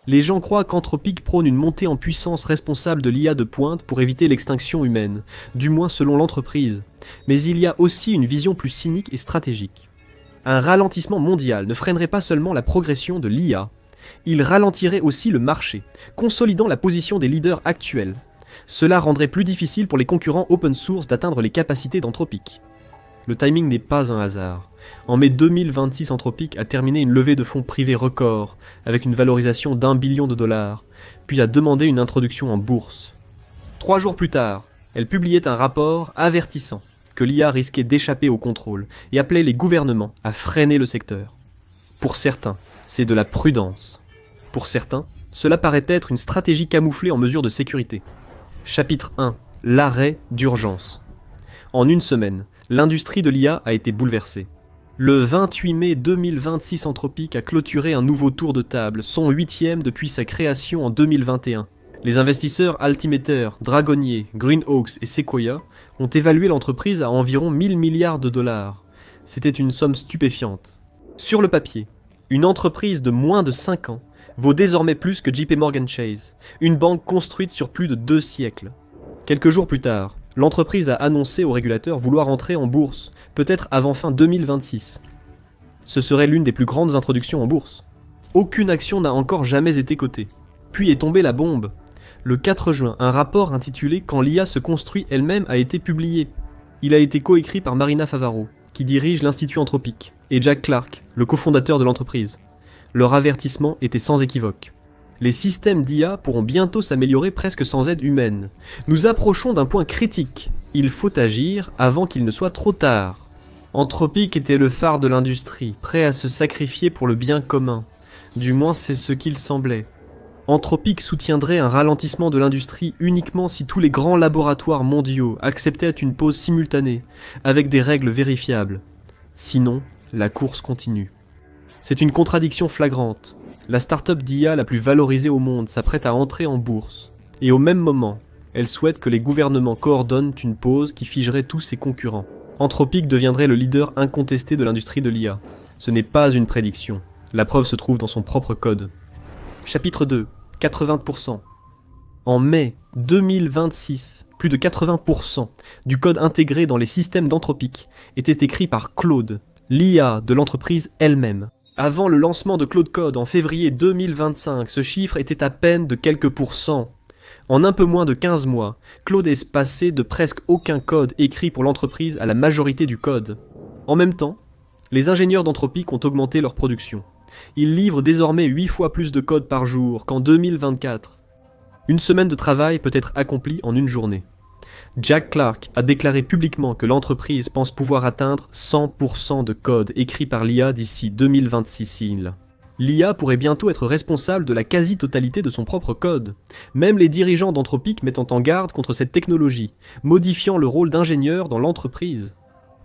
Les gens croient qu'Anthropic prône une montée en puissance responsable de l'IA de pointe pour éviter l'extinction humaine, du moins selon l'entreprise. Mais il y a aussi une vision plus cynique et stratégique. Un ralentissement mondial ne freinerait pas seulement la progression de l'IA, il ralentirait aussi le marché, consolidant la position des leaders actuels. Cela rendrait plus difficile pour les concurrents open source d'atteindre les capacités d'Anthropic. Le timing n'est pas un hasard. En mai 2026, Anthropic a terminé une levée de fonds privés record, avec une valorisation d'1 billion de dollars, puis a demandé une introduction en bourse. 3 jours plus tard, elle publiait un rapport avertissant que l'IA risquait d'échapper au contrôle et appelait les gouvernements à freiner le secteur. Pour certains, c'est de la prudence. Pour certains, cela paraît être une stratégie camouflée en mesure de sécurité. Chapitre 1. L'arrêt d'urgence. En une semaine, l'industrie de l'IA a été bouleversée. Le 28 mai 2026, Anthropic a clôturé un nouveau tour de table, son 8e depuis sa création en 2021. Les investisseurs Altimeter, Dragonnier, Greenhawks et Sequoia ont évalué l'entreprise à environ 1000 milliards de dollars. C'était une somme stupéfiante. Sur le papier, une entreprise de moins de 5 ans vaut désormais plus que JP Morgan Chase, une banque construite sur plus de 2 siècles. Quelques jours plus tard, l'entreprise a annoncé aux régulateurs vouloir entrer en bourse, peut-être avant fin 2026. Ce serait l'une des plus grandes introductions en bourse. Aucune action n'a encore jamais été cotée. Puis est tombée la bombe. Le 4 juin, un rapport intitulé « Quand l'IA se construit elle-même » a été publié. Il a été coécrit par Marina Favaro, qui dirige l'Institut Anthropic, et Jack Clark, le cofondateur de l'entreprise. Leur avertissement était sans équivoque. Les systèmes d'IA pourront bientôt s'améliorer presque sans aide humaine. Nous approchons d'un point critique. Il faut agir avant qu'il ne soit trop tard. Anthropic était le phare de l'industrie, prêt à se sacrifier pour le bien commun. Du moins c'est ce qu'il semblait. Anthropic soutiendrait un ralentissement de l'industrie uniquement si tous les grands laboratoires mondiaux acceptaient une pause simultanée, avec des règles vérifiables. Sinon, la course continue. C'est une contradiction flagrante. La start-up d'IA la plus valorisée au monde s'apprête à entrer en bourse. Et au même moment, elle souhaite que les gouvernements coordonnent une pause qui figerait tous ses concurrents. Anthropic deviendrait le leader incontesté de l'industrie de l'IA. Ce n'est pas une prédiction. La preuve se trouve dans son propre code. Chapitre 2. 80%. En mai 2026, plus de 80% du code intégré dans les systèmes d'Anthropic était écrit par Claude, l'IA de l'entreprise elle-même. Avant le lancement de Claude Code en février 2025, ce chiffre était à peine de quelques pourcents. En un peu moins de 15 mois, Claude est passé de presque aucun code écrit pour l'entreprise à la majorité du code. En même temps, les ingénieurs d'Anthropic ont augmenté leur production. Ils livrent désormais 8 fois plus de code par jour qu'en 2024. Une semaine de travail peut être accomplie en une journée. Jack Clark a déclaré publiquement que l'entreprise pense pouvoir atteindre 100% de code écrit par l'IA d'ici 2026. L'IA pourrait bientôt être responsable de la quasi-totalité de son propre code. Même les dirigeants d'Anthropic mettant en garde contre cette technologie, modifiant le rôle d'ingénieur dans l'entreprise.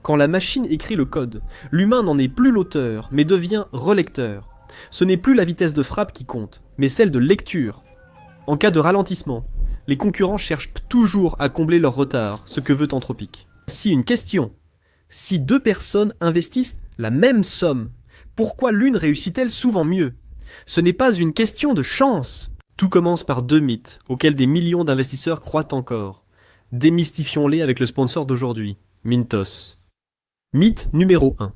Quand la machine écrit le code, l'humain n'en est plus l'auteur, mais devient relecteur. Ce n'est plus la vitesse de frappe qui compte, mais celle de lecture. En cas de ralentissement, les concurrents cherchent toujours à combler leur retard, ce que veut Anthropic. Si une question. Si 2 personnes investissent la même somme, pourquoi l'une réussit-elle souvent mieux? Ce n'est pas une question de chance. Tout commence par 2 mythes, auxquels des millions d'investisseurs croient encore. Démystifions-les avec le sponsor d'aujourd'hui, Mintos. Mythe numéro 1.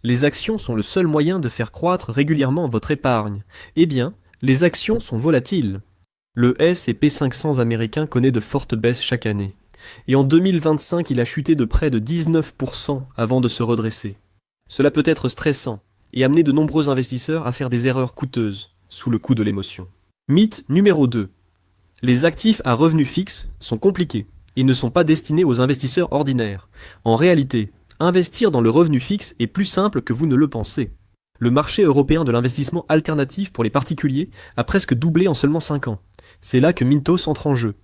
Les actions sont le seul moyen de faire croître régulièrement votre épargne. Eh bien, les actions sont volatiles. Le S&P 500 américain connaît de fortes baisses chaque année. Et en 2025, il a chuté de près de 19% avant de se redresser. Cela peut être stressant et amener de nombreux investisseurs à faire des erreurs coûteuses, sous le coup de l'émotion. Mythe numéro 2. Les actifs à revenus fixes sont compliqués et ne sont pas destinés aux investisseurs ordinaires. En réalité, investir dans le revenu fixe est plus simple que vous ne le pensez. Le marché européen de l'investissement alternatif pour les particuliers a presque doublé en seulement 5 ans. C'est là que Mintos entre en jeu.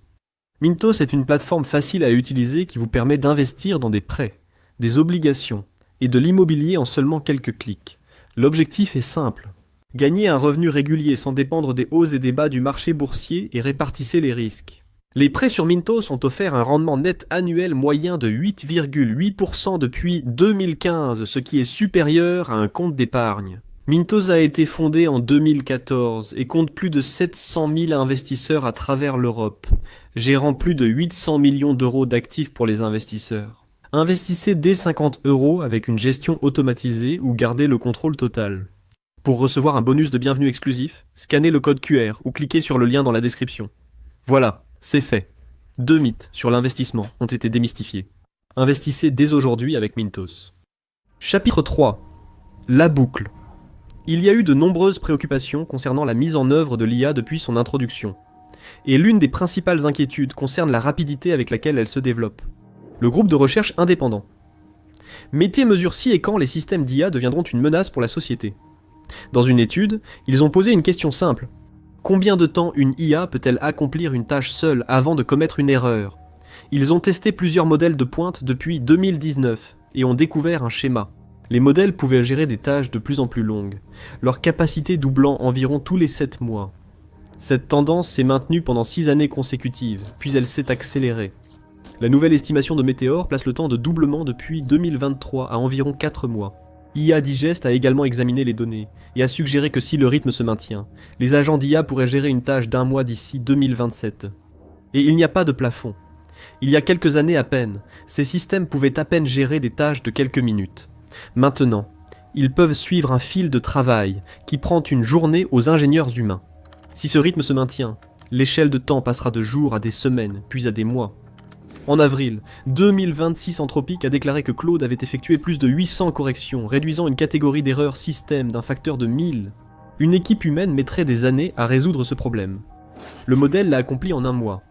Mintos est une plateforme facile à utiliser qui vous permet d'investir dans des prêts, des obligations et de l'immobilier en seulement quelques clics. L'objectif est simple. Gagnez un revenu régulier sans dépendre des hauts et des bas du marché boursier et répartissez les risques. Les prêts sur Mintos ont offert un rendement net annuel moyen de 8,8% depuis 2015, ce qui est supérieur à un compte d'épargne. Mintos a été fondé en 2014 et compte plus de 700 000 investisseurs à travers l'Europe, gérant plus de 800 millions d'euros d'actifs pour les investisseurs. Investissez dès 50 € avec une gestion automatisée ou gardez le contrôle total. Pour recevoir un bonus de bienvenue exclusif, scannez le code QR ou cliquez sur le lien dans la description. Voilà, c'est fait. 2 mythes sur l'investissement ont été démystifiés. Investissez dès aujourd'hui avec Mintos. Chapitre 3. La boucle. Il y a eu de nombreuses préoccupations concernant la mise en œuvre de l'IA depuis son introduction. Et l'une des principales inquiétudes concerne la rapidité avec laquelle elle se développe. Le groupe de recherche indépendant. Mettez mesure si et quand les systèmes d'IA deviendront une menace pour la société. Dans une étude, ils ont posé une question simple. Combien de temps une IA peut-elle accomplir une tâche seule avant de commettre une erreur ? Ils ont testé plusieurs modèles de pointe depuis 2019 et ont découvert un schéma. Les modèles pouvaient gérer des tâches de plus en plus longues, leur capacité doublant environ tous les 7 mois. Cette tendance s'est maintenue pendant 6 années consécutives, puis elle s'est accélérée. La nouvelle estimation de Meteor place le temps de doublement depuis 2023 à environ 4 mois. IA Digest a également examiné les données et a suggéré que si le rythme se maintient, les agents d'IA pourraient gérer une tâche d'1 mois d'ici 2027. Et il n'y a pas de plafond. Il y a quelques années à peine, ces systèmes pouvaient à peine gérer des tâches de quelques minutes. Maintenant, ils peuvent suivre un fil de travail qui prend une journée aux ingénieurs humains. Si ce rythme se maintient, l'échelle de temps passera de jours à des semaines, puis à des mois. En avril, 2026 Anthropic a déclaré que Claude avait effectué plus de 800 corrections, réduisant une catégorie d'erreurs système d'un facteur de 1000. Une équipe humaine mettrait des années à résoudre ce problème. Le modèle l'a accompli en 1 mois.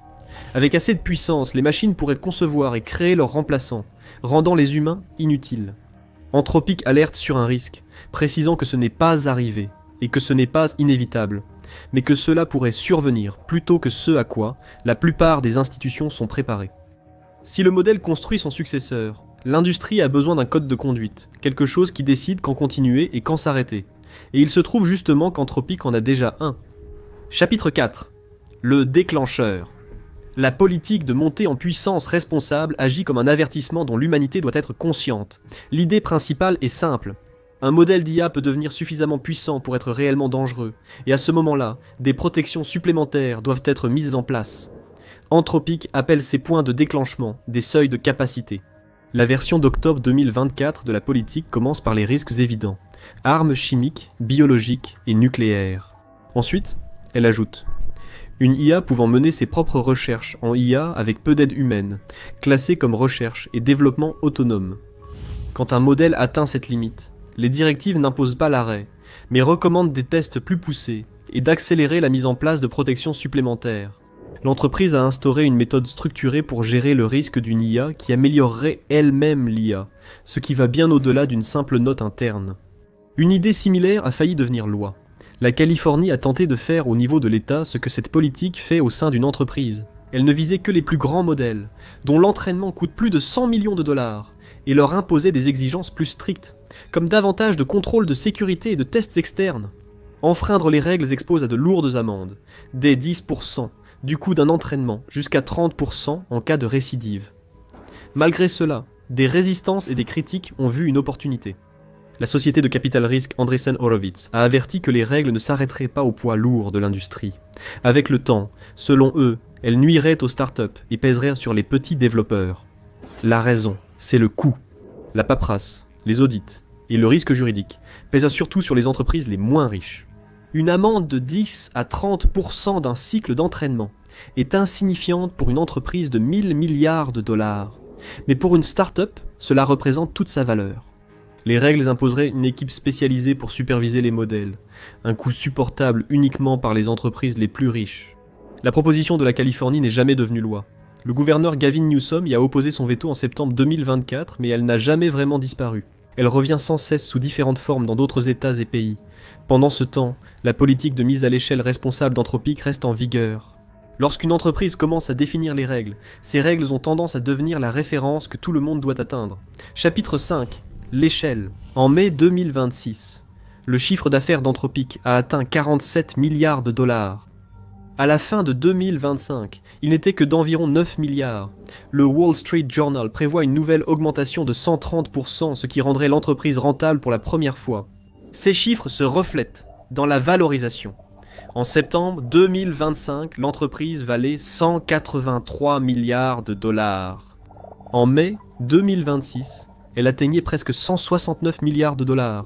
Avec assez de puissance, les machines pourraient concevoir et créer leurs remplaçants, rendant les humains inutiles. Anthropic alerte sur un risque, précisant que ce n'est pas arrivé, et que ce n'est pas inévitable, mais que cela pourrait survenir plutôt que ce à quoi la plupart des institutions sont préparées. Si le modèle construit son successeur, l'industrie a besoin d'un code de conduite, quelque chose qui décide quand continuer et quand s'arrêter, et il se trouve justement qu'Anthropic en a déjà un. Chapitre 4. Le déclencheur. La politique de montée en puissance responsable agit comme un avertissement dont l'humanité doit être consciente. L'idée principale est simple. Un modèle d'IA peut devenir suffisamment puissant pour être réellement dangereux, et à ce moment-là, des protections supplémentaires doivent être mises en place. Anthropic appelle ces points de déclenchement des seuils de capacité. La version d'octobre 2024 de la politique commence par les risques évidents. Armes chimiques, biologiques et nucléaires. Ensuite, elle ajoute une IA pouvant mener ses propres recherches en IA avec peu d'aide humaine, classée comme recherche et développement autonome. Quand un modèle atteint cette limite, les directives n'imposent pas l'arrêt, mais recommandent des tests plus poussés et d'accélérer la mise en place de protections supplémentaires. L'entreprise a instauré une méthode structurée pour gérer le risque d'une IA qui améliorerait elle-même l'IA, ce qui va bien au-delà d'une simple note interne. Une idée similaire a failli devenir loi. La Californie a tenté de faire au niveau de l'État ce que cette politique fait au sein d'une entreprise. Elle ne visait que les plus grands modèles, dont l'entraînement coûte plus de 100 millions de dollars, et leur imposait des exigences plus strictes, comme davantage de contrôles de sécurité et de tests externes. Enfreindre les règles expose à de lourdes amendes, dès 10% du coût d'un entraînement jusqu'à 30% en cas de récidive. Malgré cela, des résistances et des critiques ont vu une opportunité. La société de capital risque Andreessen Horowitz a averti que les règles ne s'arrêteraient pas au poids lourd de l'industrie. Avec le temps, selon eux, elles nuiraient aux startups et pèseraient sur les petits développeurs. La raison, c'est le coût. La paperasse, les audits et le risque juridique pèsent surtout sur les entreprises les moins riches. Une amende de 10 à 30% d'un cycle d'entraînement est insignifiante pour une entreprise de 1000 milliards de dollars. Mais pour une start-up, cela représente toute sa valeur. Les règles imposeraient une équipe spécialisée pour superviser les modèles, un coût supportable uniquement par les entreprises les plus riches. La proposition de la Californie n'est jamais devenue loi. Le gouverneur Gavin Newsom y a opposé son veto en septembre 2024, mais elle n'a jamais vraiment disparu. Elle revient sans cesse sous différentes formes dans d'autres États et pays. Pendant ce temps, la politique de mise à l'échelle responsable d'Anthropic reste en vigueur. Lorsqu'une entreprise commence à définir les règles, ces règles ont tendance à devenir la référence que tout le monde doit atteindre. Chapitre 5. L'échelle. En mai 2026, le chiffre d'affaires d'Anthropic a atteint 47 milliards de dollars. À la fin de 2025, il n'était que d'environ 9 milliards. Le Wall Street Journal prévoit une nouvelle augmentation de 130%, ce qui rendrait l'entreprise rentable pour la première fois. Ces chiffres se reflètent dans la valorisation. En septembre 2025, l'entreprise valait 183 milliards de dollars. En mai 2026, elle atteignait presque 169 milliards de dollars.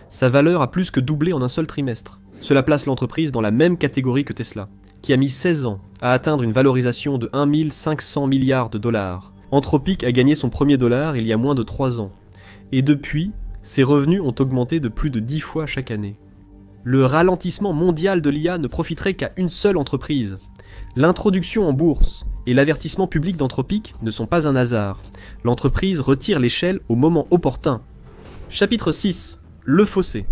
Sa valeur a plus que doublé en un seul trimestre. Cela place l'entreprise dans la même catégorie que Tesla, qui a mis 16 ans à atteindre une valorisation de 1 500 milliards de dollars. Anthropic a gagné son premier dollar il y a moins de 3 ans. Et depuis, ses revenus ont augmenté de plus de 10 fois chaque année. Le ralentissement mondial de l'IA ne profiterait qu'à une seule entreprise. L'introduction en bourse et l'avertissement public d'Anthropic ne sont pas un hasard. L'entreprise retire l'échelle au moment opportun. Chapitre 6. Le fossé.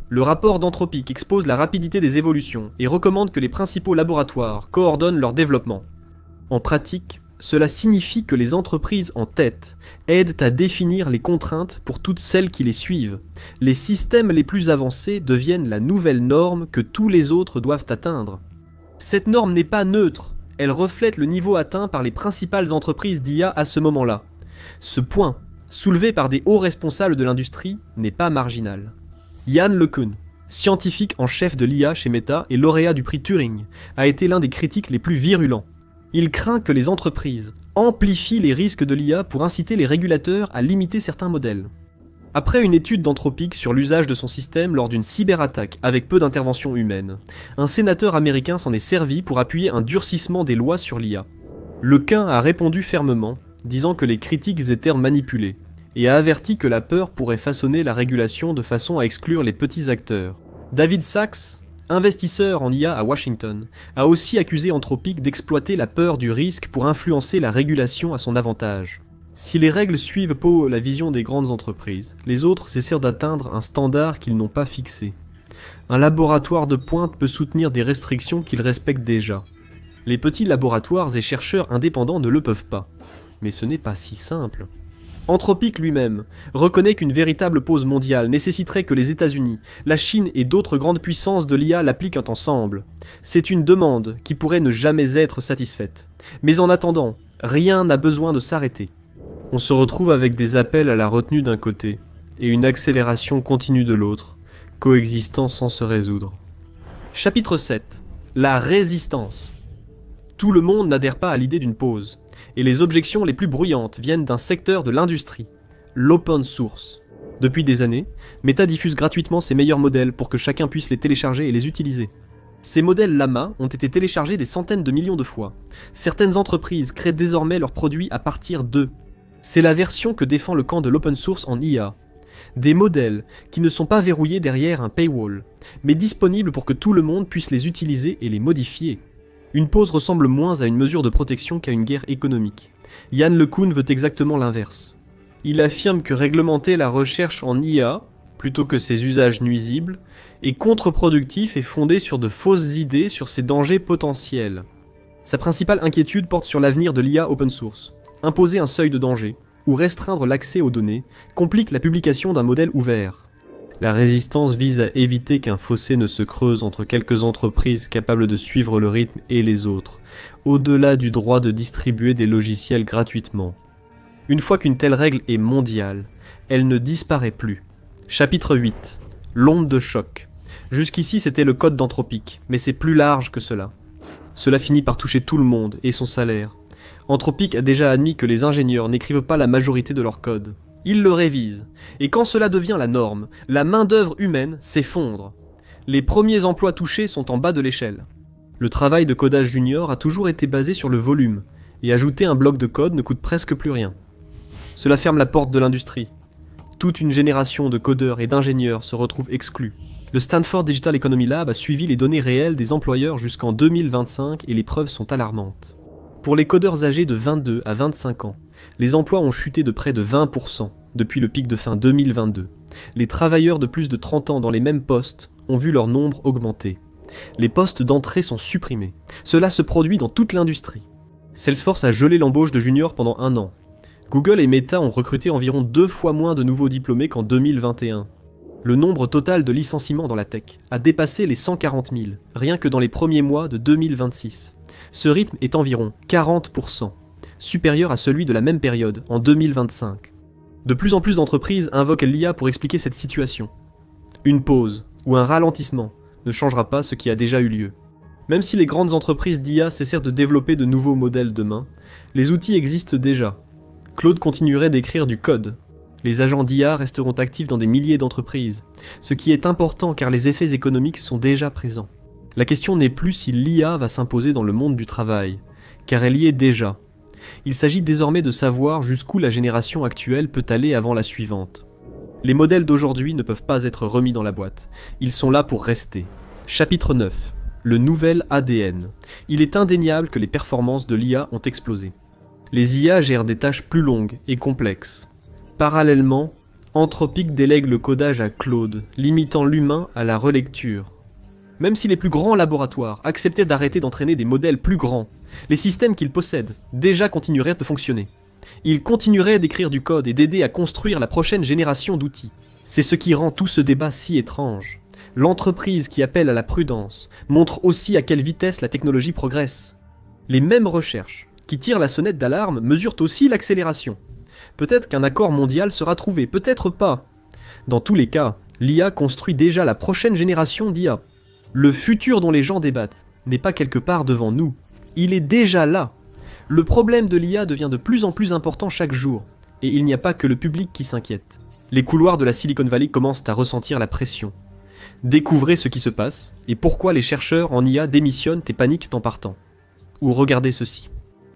Le rapport d'Anthropic expose la rapidité des évolutions et recommande que les principaux laboratoires coordonnent leur développement. En pratique, cela signifie que les entreprises en tête aident à définir les contraintes pour toutes celles qui les suivent. Les systèmes les plus avancés deviennent la nouvelle norme que tous les autres doivent atteindre. Cette norme n'est pas neutre, elle reflète le niveau atteint par les principales entreprises d'IA à ce moment-là. Ce point, soulevé par des hauts responsables de l'industrie, n'est pas marginal. Yann LeCun, scientifique en chef de l'IA chez Meta et lauréat du prix Turing, a été l'un des critiques les plus virulents. Il craint que les entreprises amplifient les risques de l'IA pour inciter les régulateurs à limiter certains modèles. Après une étude d'Anthropic sur l'usage de son système lors d'une cyberattaque avec peu d'intervention humaine, un sénateur américain s'en est servi pour appuyer un durcissement des lois sur l'IA. LeCun a répondu fermement, disant que les critiques étaient manipulées, et a averti que la peur pourrait façonner la régulation de façon à exclure les petits acteurs. David Sachs, investisseur en IA à Washington, a aussi accusé Anthropic d'exploiter la peur du risque pour influencer la régulation à son avantage. Si les règles suivent la vision des grandes entreprises, les autres essaient d'atteindre un standard qu'ils n'ont pas fixé. Un laboratoire de pointe peut soutenir des restrictions qu'ils respectent déjà. Les petits laboratoires et chercheurs indépendants ne le peuvent pas. Mais ce n'est pas si simple. Anthropic lui-même reconnaît qu'une véritable pause mondiale nécessiterait que les États-Unis, la Chine et d'autres grandes puissances de l'IA l'appliquent ensemble. C'est une demande qui pourrait ne jamais être satisfaite. Mais en attendant, rien n'a besoin de s'arrêter. On se retrouve avec des appels à la retenue d'un côté et une accélération continue de l'autre, coexistant sans se résoudre. Chapitre 7. La résistance. Tout le monde n'adhère pas à l'idée d'une pause. Et les objections les plus bruyantes viennent d'un secteur de l'industrie, l'open source. Depuis des années, Meta diffuse gratuitement ses meilleurs modèles pour que chacun puisse les télécharger et les utiliser. Ces modèles Llama ont été téléchargés des centaines de millions de fois. Certaines entreprises créent désormais leurs produits à partir d'eux. C'est la version que défend le camp de l'open source en IA. Des modèles qui ne sont pas verrouillés derrière un paywall, mais disponibles pour que tout le monde puisse les utiliser et les modifier. Une pause ressemble moins à une mesure de protection qu'à une guerre économique. Yann LeCun veut exactement l'inverse. Il affirme que réglementer la recherche en IA, plutôt que ses usages nuisibles, est contre-productif et fondé sur de fausses idées sur ses dangers potentiels. Sa principale inquiétude porte sur l'avenir de l'IA open source. Imposer un seuil de danger, ou restreindre l'accès aux données, complique la publication d'un modèle ouvert. La résistance vise à éviter qu'un fossé ne se creuse entre quelques entreprises capables de suivre le rythme et les autres, au-delà du droit de distribuer des logiciels gratuitement. Une fois qu'une telle règle est mondiale, elle ne disparaît plus. Chapitre 8. L'onde de choc. Jusqu'ici c'était le code d'Anthropic, mais c'est plus large que cela. Cela finit par toucher tout le monde et son salaire. Anthropic a déjà admis que les ingénieurs n'écrivent pas la majorité de leur code. Ils le révisent, et quand cela devient la norme, la main-d'œuvre humaine s'effondre. Les premiers emplois touchés sont en bas de l'échelle. Le travail de codage junior a toujours été basé sur le volume, et ajouter un bloc de code ne coûte presque plus rien. Cela ferme la porte de l'industrie. Toute une génération de codeurs et d'ingénieurs se retrouve exclue. Le Stanford Digital Economy Lab a suivi les données réelles des employeurs jusqu'en 2025 et les preuves sont alarmantes. Pour les codeurs âgés de 22 à 25 ans, les emplois ont chuté de près de 20% depuis le pic de fin 2022. Les travailleurs de plus de 30 ans dans les mêmes postes ont vu leur nombre augmenter. Les postes d'entrée sont supprimés. Cela se produit dans toute l'industrie. Salesforce a gelé l'embauche de juniors pendant 1 an. Google et Meta ont recruté environ 2 fois moins de nouveaux diplômés qu'en 2021. Le nombre total de licenciements dans la tech a dépassé les 140 000, rien que dans les premiers mois de 2026. Ce rythme est environ 40%, supérieur à celui de la même période, en 2025. De plus en plus d'entreprises invoquent l'IA pour expliquer cette situation. Une pause, ou un ralentissement, ne changera pas ce qui a déjà eu lieu. Même si les grandes entreprises d'IA cessèrent de développer de nouveaux modèles demain, les outils existent déjà. Claude continuerait d'écrire du code. Les agents d'IA resteront actifs dans des milliers d'entreprises, ce qui est important car les effets économiques sont déjà présents. La question n'est plus si l'IA va s'imposer dans le monde du travail, car elle y est déjà. Il s'agit désormais de savoir jusqu'où la génération actuelle peut aller avant la suivante. Les modèles d'aujourd'hui ne peuvent pas être remis dans la boîte, ils sont là pour rester. Chapitre 9. Le nouvel ADN. Il est indéniable que les performances de l'IA ont explosé. Les IA gèrent des tâches plus longues et complexes. Parallèlement, Anthropic délègue le codage à Claude, limitant l'humain à la relecture. Même si les plus grands laboratoires acceptaient d'arrêter d'entraîner des modèles plus grands, les systèmes qu'ils possèdent déjà continueraient de fonctionner. Ils continueraient d'écrire du code et d'aider à construire la prochaine génération d'outils. C'est ce qui rend tout ce débat si étrange. L'entreprise qui appelle à la prudence montre aussi à quelle vitesse la technologie progresse. Les mêmes recherches qui tirent la sonnette d'alarme mesurent aussi l'accélération. Peut-être qu'un accord mondial sera trouvé, peut-être pas. Dans tous les cas, l'IA construit déjà la prochaine génération d'IA. Le futur dont les gens débattent n'est pas quelque part devant nous, il est déjà là. Le problème de l'IA devient de plus en plus important chaque jour, et il n'y a pas que le public qui s'inquiète. Les couloirs de la Silicon Valley commencent à ressentir la pression. Découvrez ce qui se passe, et pourquoi les chercheurs en IA démissionnent et paniquent en partant. Ou regardez ceci.